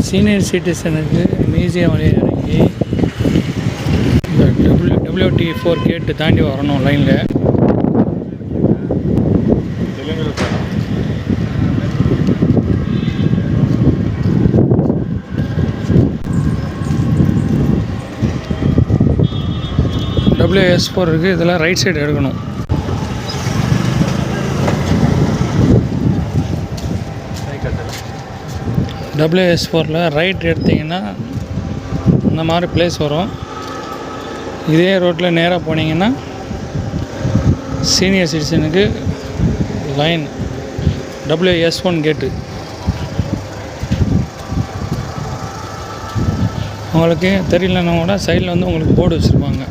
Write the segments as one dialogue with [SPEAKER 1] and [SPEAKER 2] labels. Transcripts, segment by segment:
[SPEAKER 1] Senior சிட்டிசனுக்கு museum வழியாக இறங்கி இந்த WT4 கேட்டு தாண்டி வரணும் லைனில். WS4 இருக்குது. இதெல்லாம் ரைட் சைடு எடுக்கணும். WS4ல் ரைட் எடுத்திங்கன்னா இந்த மாதிரி பிளேஸ் வரும். இதே ரோட்டில் நேராக போனீங்கன்னா சீனியர் சிட்டிசனுக்கு லைன் WS1 கேட்டு. உங்களுக்கு தெரியலன்னா கூட சைடில் வந்து உங்களுக்கு போர்டு வச்சுருப்பாங்க.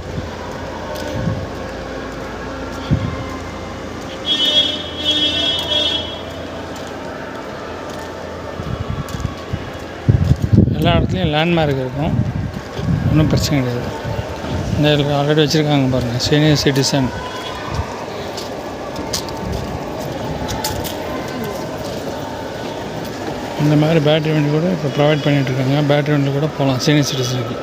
[SPEAKER 1] எல்லா இடத்துலையும் லேண்ட்மார்க் இருக்கும், ஒன்றும் பிரச்சனை கிடையாது. இந்த ஆல்ரெடி வச்சுருக்காங்க பாருங்கள், சீனியர் சிட்டிசன். இந்த மாதிரி பேட்டரி வண்டி கூட இப்போ ப்ரொவைட் பண்ணிகிட்ருக்காங்க. பேட்டரி வண்டி கூட போகலாம் சீனியர் சிட்டிசனுக்கு.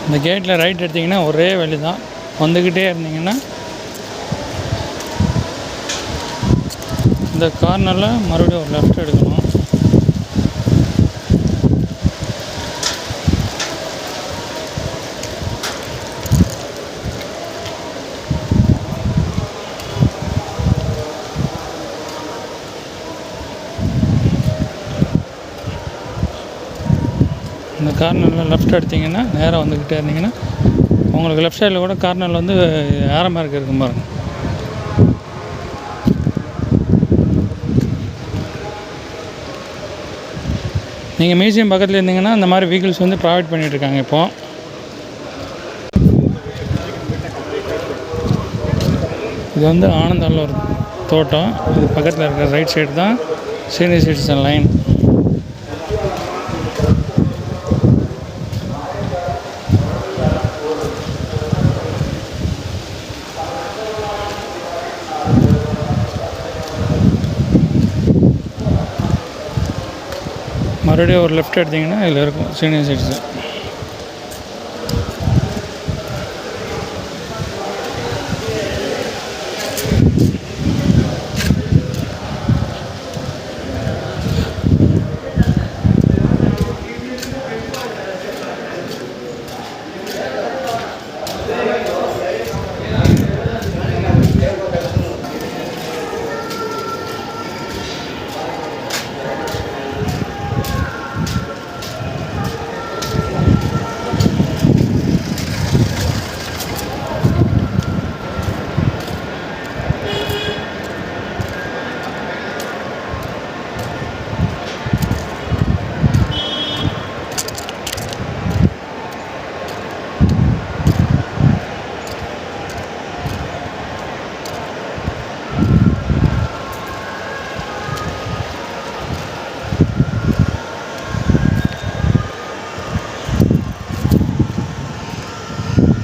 [SPEAKER 1] இந்த கேட்டில் ரைட் எடுத்திங்கன்னா ஒரே வழி தான். வந்துக்கிட்டே இருந்தீங்கன்னா இந்த கார்னரில் மறுபடியும் ஒரு லெஃப்ட் எடுக்கணும். இந்த கார்னரில் லெஃப்ட் எடுத்திங்கன்னா நேராக வந்துக்கிட்டே இருந்தீங்கன்னா உங்களுக்கு லெஃப்ட் சைடில் கூட கார்னரில் வந்து ஏரோ மார்க் இருக்கும் பாருங்கள். நீங்கள் மியூசியம் பக்கத்தில் இருந்தீங்கன்னா இந்த மாதிரி வெஹிக்கிள்ஸ் வந்து ப்ரொவைட் பண்ணிகிட்ருக்காங்க. இப்போது இது வந்து ஆனந்தாவில் ஒரு தோட்டம். இது பக்கத்தில் இருக்கிற ரைட் சைடு தான் சீனியர் சிட்டிசன் லைன். மறுபடியும் ஒரு லெஃப்ட் எடுத்திங்கன்னா இதில் இருக்கும் சீனியர் சிட்டிசன்.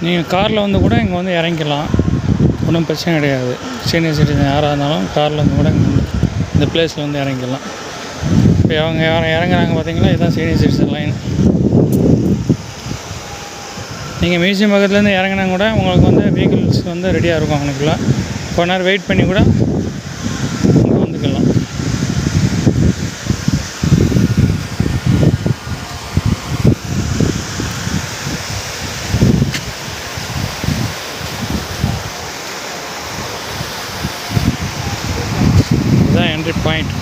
[SPEAKER 1] நீங்கள் காரில் வந்து கூட இங்கே வந்து இறங்கிக்கலாம், ஒன்றும் பிரச்சனை கிடையாது. சீனியர் சிட்டிசன் யாராக இருந்தாலும் காரில் வந்து கூட இந்த பிளேஸில் வந்து இறங்கிக்கலாம். இப்போ அவங்க இறங்குறாங்க பார்த்தீங்களா, இதுதான் சீனியர் சிட்டிசன் லைன். நீங்கள் மியூசியம் பக்கத்துலேருந்து இறங்கினா கூட உங்களுக்கு வந்து வெஹிக்கிள்ஸ் வந்து ரெடியாக இருக்கும். அவனுக்குள்ள கொஞ்ச நேரம் வெயிட் பண்ணி கூட இங்கே வந்துக்கலாம். இதுதான் என்ட்ரி பாயிண்ட்.